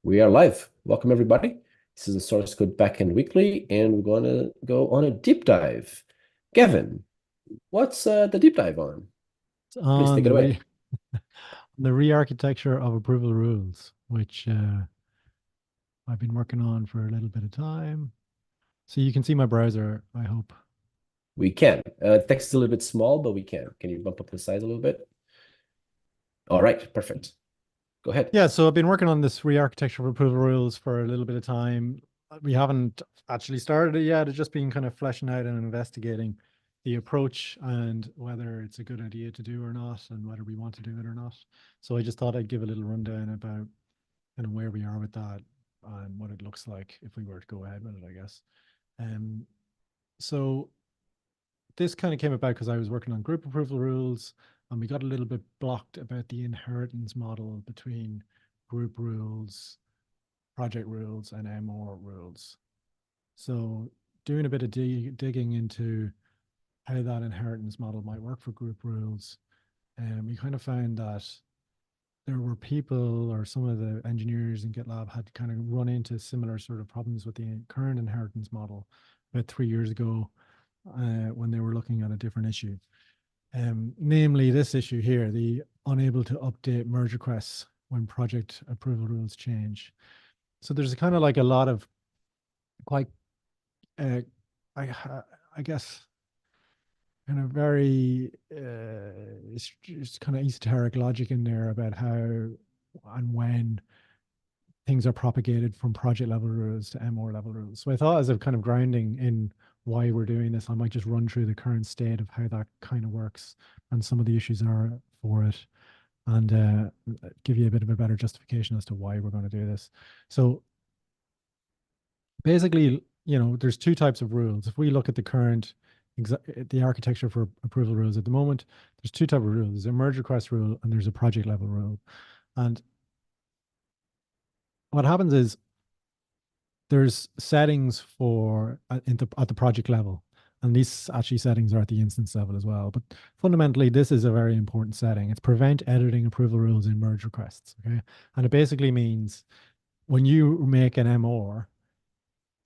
We are live. Welcome, everybody. This is the Source Code Backend Weekly, and we're going to go on a deep dive. Gavin, what's the deep dive on? Please On take it the away. re the re-architecture of approval rules, which I've been working on for a little bit of time. So you can see my browser, I hope. We can. Text is a little bit small, but we can. Can you bump up the size a little bit? All right, perfect. Go ahead. Yeah, so I've been working on this re-architecture of approval rules for a little bit of time. We haven't actually started it yet. It's just been kind of fleshing out and investigating the approach and whether it's a good idea to do or not, and whether we want to do it or not. So I just thought I'd give a little rundown about kind of where we are with that and what it looks like if we were to go ahead with it, I guess. Um, so this kind of came about because I was working on group approval rules, and we got a little bit blocked about the inheritance model between group rules, project rules, and MR rules. So doing a bit of digging into how that inheritance model might work for group rules, and we kind of found that there were people, or some of the engineers in GitLab had kind of run into similar sort of problems with the current inheritance model about 3 years ago, when they were looking at a different issue. Namely this issue here, the unable to update merge requests when project approval rules change. So there's kind of like a lot of quite, uh, I, I guess, kind of very it's kind of esoteric logic in there about how and when things are propagated from project level rules to MR level rules. So I thought, as a kind of grounding in why we're doing this, I might just run through the current state of how that kind of works and some of the issues are for it, and give you a bit of a better justification as to why we're going to do this. So basically, there's two types of rules. If we look at the current the architecture for approval rules at the moment, there's two types of rules. There's a merge request rule and there's a project level rule. And what happens is there's settings for at the project level, and these actually settings are at the instance level as well. But fundamentally, this is a very important setting. It's prevent editing approval rules in merge requests. Okay, and it basically means when you make an MR,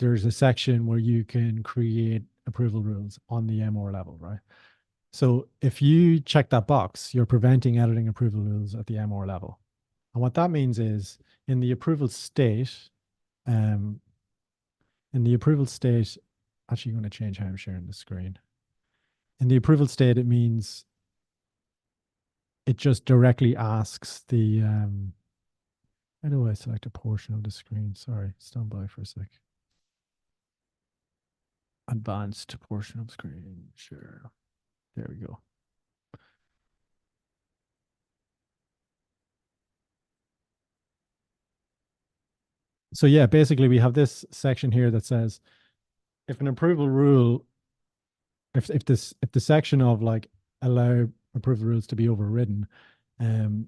there's a section where you can create approval rules on the MR level, right? So if you check that box, you're preventing editing approval rules at the MR level. And what that means is in the approval state, um, in the approval state, actually going to change how I'm sharing the screen. In the approval state, it means it just directly asks the, how do I select a portion of the screen? Sorry, stand by for a sec. Advanced portion of screen, sure. There we go. So yeah, basically we have this section here that says if an approval rule, if the section of like allow approval rules to be overridden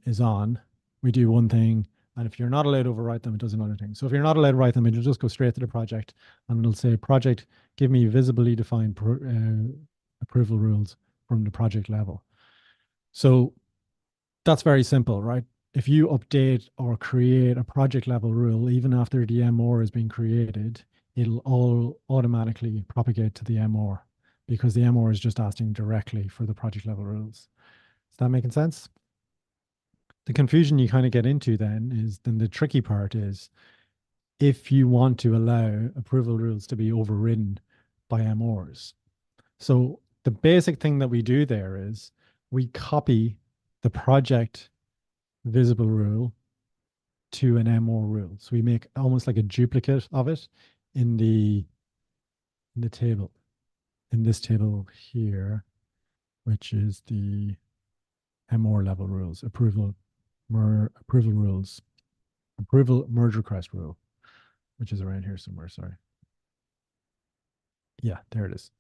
is on, we do one thing. And if you're not allowed to overwrite them, it does another thing. So if you're not allowed to write them, it'll just go straight to the project and it'll say, project, give me visibly defined approval rules from the project level. So that's very simple, right? If you update or create a project level rule, even after the MR has been created, it'll all automatically propagate to the MR because the MR is just asking directly for the project level rules. Is that making sense? The confusion you kind of get into then the tricky part is if you want to allow approval rules to be overridden by MRs. So the basic thing that we do there is we copy the project visible rule to an MR rule. So we make almost like a duplicate of it in the table, in this table here, which is the MR level rules, approval rules, approval merge request rule, which is around here somewhere. Sorry. Yeah, there it is.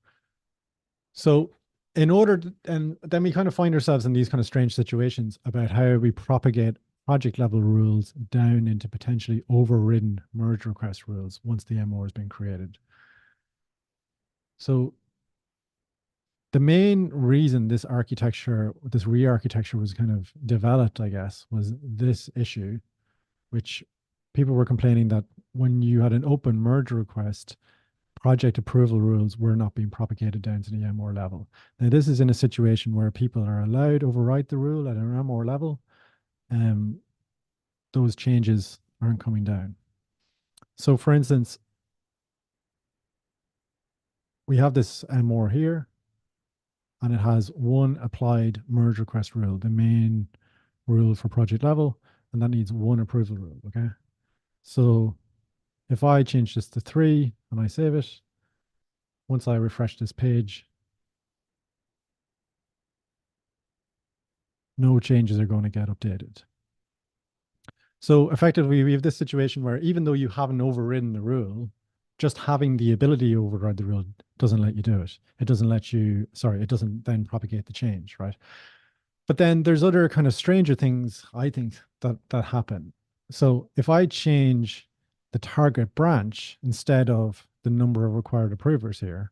So in order to, and then we kind of find ourselves in these kind of strange situations about how we propagate project level rules down into potentially overridden merge request rules once the MO has been created. So the main reason this architecture, this re-architecture was kind of developed, I guess, was this issue, which people were complaining that when you had an open merge request, project approval rules were not being propagated down to the MR level. Now, this is in a situation where people are allowed to overwrite the rule at an MR level. Um, those changes aren't coming down. So, for instance, we have this MR here, and it has one applied merge request rule, the main rule for project level, and that needs one approval rule. Okay. So if I change this to 3 and I save it, once I refresh this page, no changes are going to get updated. So effectively, we have this situation where even though you haven't overridden the rule, just having the ability to override the rule doesn't let you do it. It doesn't let you, sorry, it doesn't then propagate the change, right? But then there's other kind of stranger things, I think, that happen. So if I change the target branch instead of the number of required approvers here,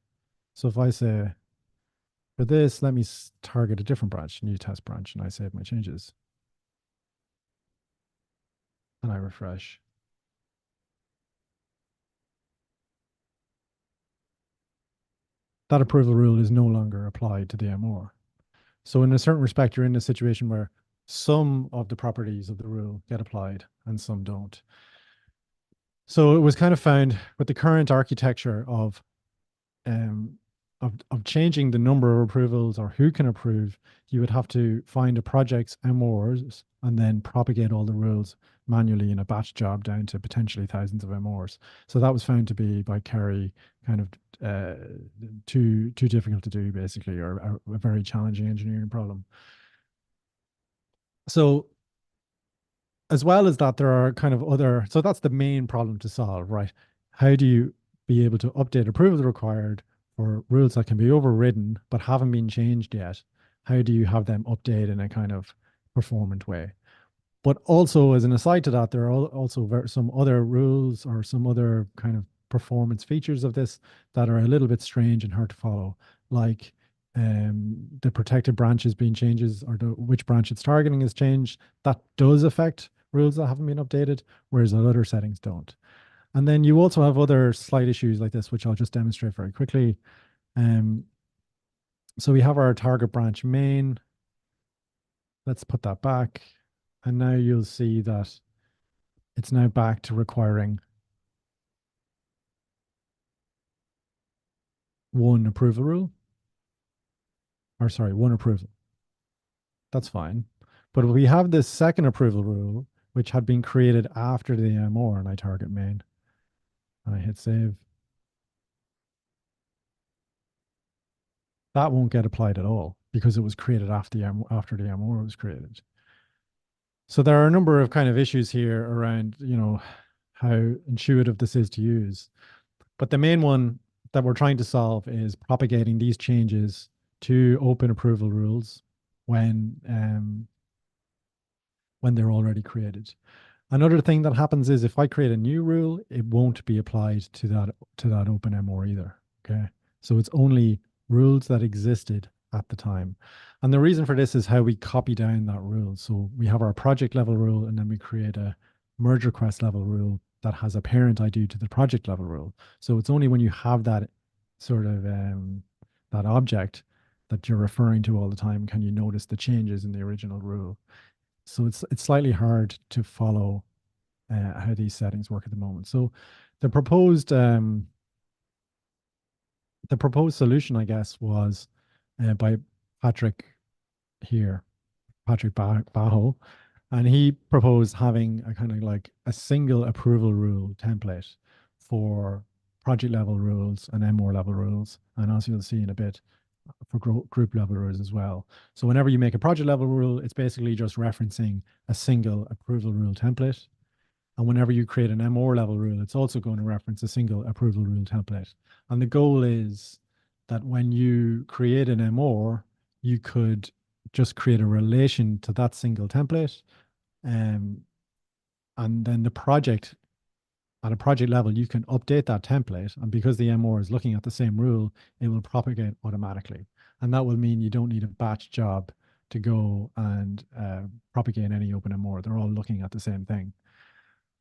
so if I say, for this, let me target a different branch, new test branch, and I save my changes. And I refresh. That approval rule is no longer applied to the MR. So in a certain respect, you're in a situation where some of the properties of the rule get applied and some don't. So it was kind of found with the current architecture um, of changing the number of approvals or who can approve, you would have to find a project's MORs and then propagate all the rules manually in a batch job down to potentially thousands of MORs. So that was found to be by Kerry kind of too difficult to do, basically, or a very challenging engineering problem. So as well as that, there are kind of other, so that's the main problem to solve, right? How do you be able to update approvals required for rules that can be overridden but haven't been changed yet? How do you have them update in a kind of performant way? But also, as an aside to that, there are also some other rules or some other kind of performance features of this that are a little bit strange and hard to follow, like the protected branches being changes or which branch it's targeting is changed. That does affect rules that haven't been updated, whereas other settings don't. And then you also have other slight issues like this, which I'll just demonstrate very quickly. Um, so we have our target branch main. Let's put that back. And now you'll see that it's now back to requiring one approval rule, or sorry, one approval. That's fine. But we have this second approval rule, which had been created after the MR, and I target main. And I hit save. That won't get applied at all because it was created after the MR was created. So there are a number of kind of issues here around, how intuitive this is to use. But the main one that we're trying to solve is propagating these changes to open approval rules when they're already created. Another thing that happens is if I create a new rule, it won't be applied to that open MR either. Okay. So it's only rules that existed at the time. And the reason for this is how we copy down that rule. So we have our project level rule, and then we create a merge request level rule that has a parent ID to the project level rule. So it's only when you have that sort of that object that you're referring to all the time can you notice the changes in the original rule. So it's slightly hard to follow how these settings work at the moment. So the proposed solution, I guess, was by Patrick here, Patrick Bajo, and he proposed having a kind of like a single approval rule template for project level rules and MR level rules, and as you'll see in a bit, for group level rules as well. So whenever you make a project level rule, it's basically just referencing a single approval rule template. And whenever you create an MR level rule, it's also going to reference a single approval rule template. And the goal is that when you create an MR, you could just create a relation to that single template. And then the project, at a project level, you can update that template. And because the MR is looking at the same rule, it will propagate automatically. And that will mean you don't need a batch job to go and propagate any open MR. They're all looking at the same thing.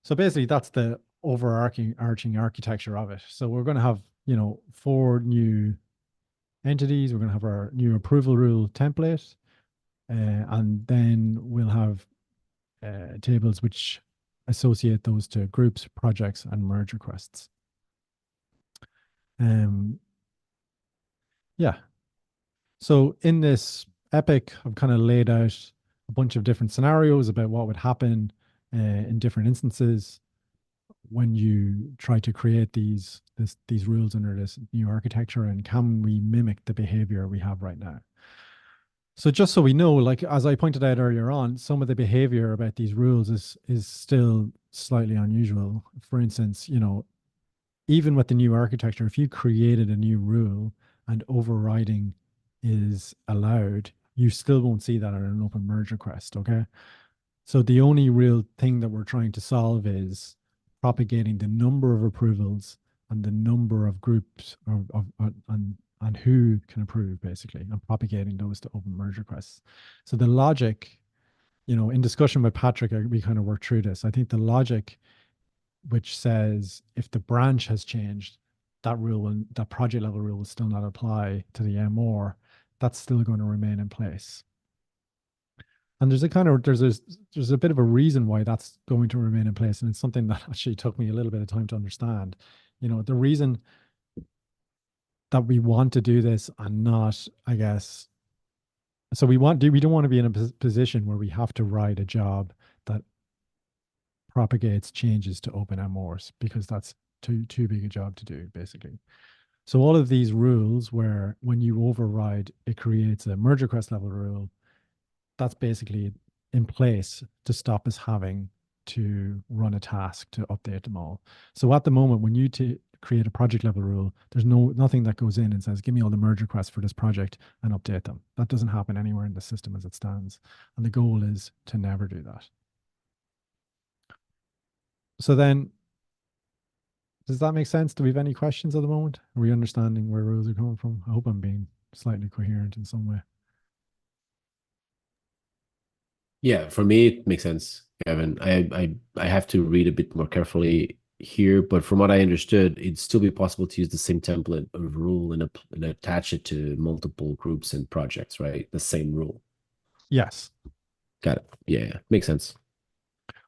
So basically, that's the overarching arching architecture of it. So we're going to have, four new entities. We're going to have our new approval rule template, and then we'll have tables which associate those to groups, projects, and merge requests. Um, yeah. So in this epic, I've kind of laid out a bunch of different scenarios about what would happen in different instances when you try to create these rules under this new architecture, and can we mimic the behavior we have right now? So just so we know, like as I pointed out earlier on, some of the behavior about these rules is still slightly unusual. For instance, even with the new architecture, if you created a new rule and overriding is allowed, you still won't see that in an open merge request. Okay. So the only real thing that we're trying to solve is propagating the number of approvals and the number of groups and who can approve basically, and propagating those to open merge requests. So the logic, in discussion with Patrick, we kind of worked through this. I think the logic which says if the branch has changed, that project level rule will still not apply to the MR. That's still going to remain in place. And there's a bit of a reason why that's going to remain in place, and it's something that actually took me a little bit of time to understand. The reason that we want to do this and not, I guess, so we don't want to be in a position where we have to write a job that propagates changes to open MRs, because that's too big a job to do basically. So all of these rules where when you override, it creates a merge request level rule, that's basically in place to stop us having to run a task to update them all. So at the moment, when you create a project level rule, there's nothing that goes in and says, give me all the merge requests for this project and update them. That doesn't happen anywhere in the system as it stands. And the goal is to never do that. So then, does that make sense? Do we have any questions at the moment? Are we understanding where rules are coming from? I hope I'm being slightly coherent in some way. Yeah, for me it makes sense, Gavin. I have to read a bit more carefully here, but from what I understood, it'd still be possible to use the same template of rule and attach it to multiple groups and projects, right? The same rule. Yes. Got it. Yeah, makes sense.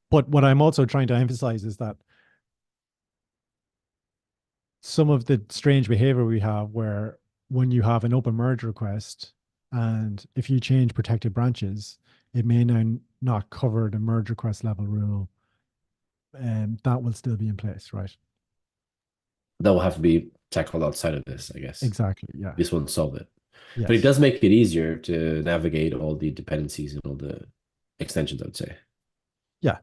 But what I'm also trying to emphasize is that some of the strange behavior we have, where when you have an open merge request and if you change protected branches, it may now not cover the merge request level rule, and that will still be in place, right? That will have to be tackled outside of this, I guess. Exactly. Yeah. This won't solve it. But it Yes. does make it easier to navigate all the dependencies and all the extensions, I would say. Yeah.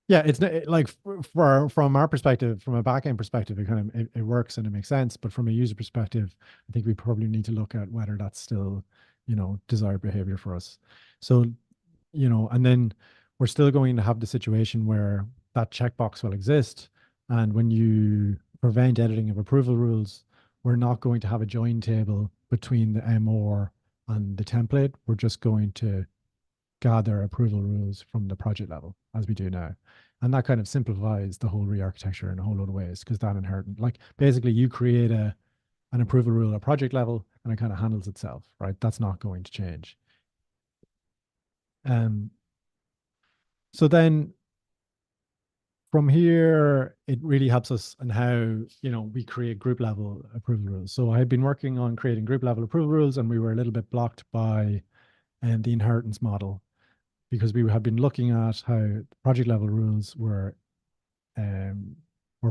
Yeah, it's like from our perspective, from a backend perspective, it works and it makes sense. But from a user perspective, I think we probably need to look at whether that's still, desired behavior for us. So, and then we're still going to have the situation where that checkbox will exist. And when you prevent editing of approval rules, we're not going to have a join table between the MR and the template. We're just going to gather approval rules from the project level as we do now. And that kind of simplifies the whole re-architecture in a whole lot of ways, because that inherent, like basically you create an approval rule at project level and it kind of handles itself, right? That's not going to change. So then from here, it really helps us in how, we create group level approval rules. So I had been working on creating group level approval rules, and we were a little bit blocked by the inheritance model, because we had been looking at how project level rules were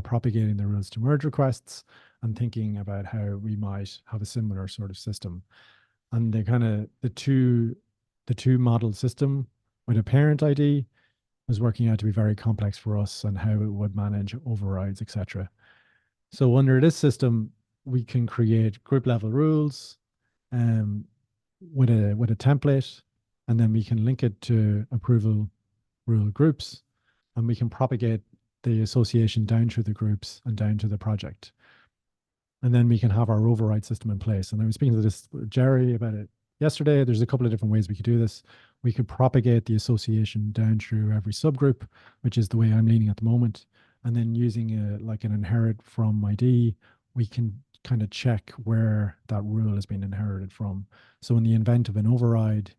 propagating the rules to merge requests and thinking about how we might have a similar sort of system. And the two model system with a parent ID was working out to be very complex for us, and how it would manage overrides, etc. So under this system, we can create group level rules um, with a template, and then we can link it to approval rule groups, and we can propagate the association down through the groups and down to the project. And then we can have our override system in place. And I was speaking to this Jerry about it yesterday. There's a couple of different ways we could do this. We could propagate the association down through every subgroup, which is the way I'm leaning at the moment. And then using like an inherit from ID, we can kind of check where that rule has been inherited from. So in the event of an override,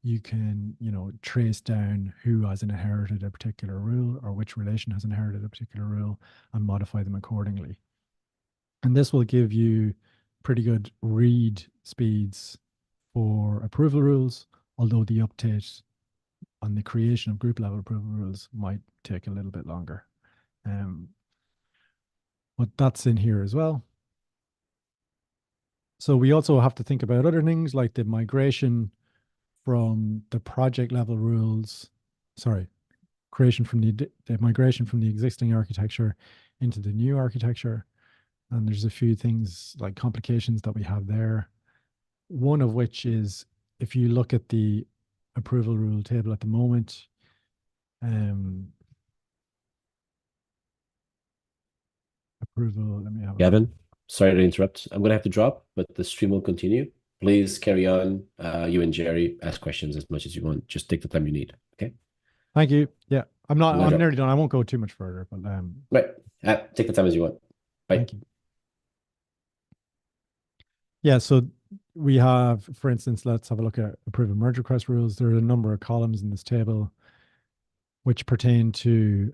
you can, trace down who has inherited a particular rule or which relation has inherited a particular rule and modify them accordingly. And this will give you pretty good read speeds for approval rules, although the update on the creation of group level approval rules might take a little bit longer. Um, but that's in here as well. So we also have to think about other things like the migration from the project level rules, sorry, creation from the migration from the existing architecture into the new architecture. And there's a few things like complications that we have there. One of which is if you look at the approval rule table at the moment, um, approval, let me have a look. Gavin, sorry to interrupt. I'm gonna have to drop, but the stream will continue. Please carry on. You and Jerry ask questions as much as you want. Just take the time you need. Okay. Thank you. Yeah, I'm gonna I'm drop. nearly done. I won't go too much further, but Right. Take the time as you want. Bye. thank you. Yeah, so we have, for instance, let's have a look at approval merge request rules. There are a number of columns in this table which pertain to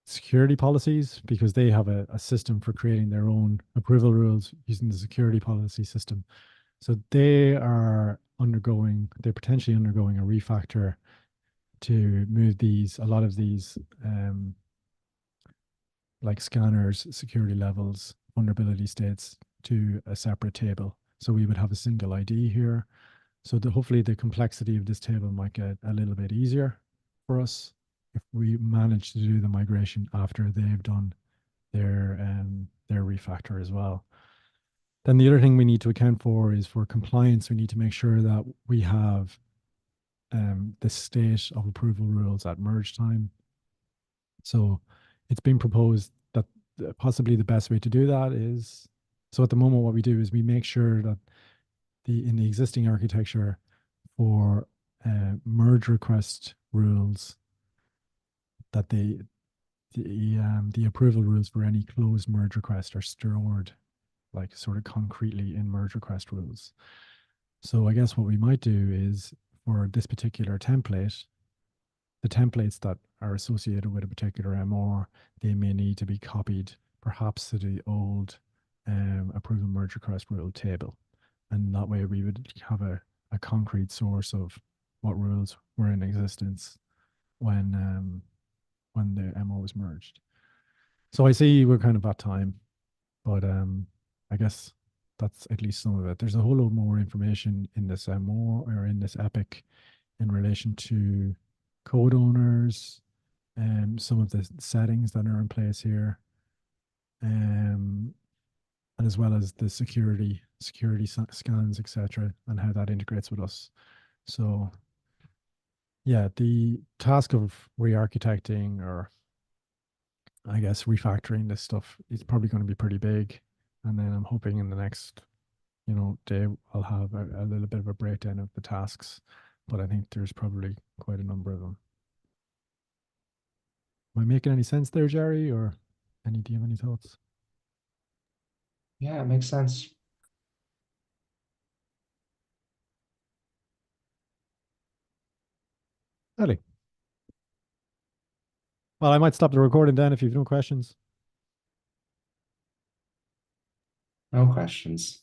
security policies because they have a system for creating their own approval rules using the security policy system. So they're potentially undergoing a refactor to move a lot of these, like scanners, security levels, vulnerability states to a separate table. So we would have a single ID here. So hopefully the complexity of this table might get a little bit easier for us if we manage to do the migration after they've done their refactor as well. Then the other thing we need to account for is for compliance. We need to make sure that we have the state of approval rules at merge time. So it's been proposed that possibly the best way to do that is, so at the moment what we do is we make sure that in the existing architecture for merge request rules that the approval rules for any closed merge request are stored like sort of concretely in merge request rules. So I guess what we might do is for this particular template, the templates that are associated with a particular MR, they may need to be copied perhaps to the old approval merge request rule table. And that way we would have a concrete source of what rules were in existence when the MO was merged. So I see we're kind of at time, but I guess that's at least some of it. There's a whole lot more information in this MO or in this epic in relation to code owners and some of the settings that are in place here, and as well as the security scans, etc., and how that integrates with us. So yeah, the task of re-architecting or I guess refactoring this stuff is probably going to be pretty big. And then I'm hoping in the next, day I'll have a little bit of a breakdown of the tasks. But I think there's probably quite a number of them. Am I making any sense there, Jerry? Or do you have any thoughts? Yeah, it makes sense. Ellie. Well, I might stop the recording then if you've no questions. No questions.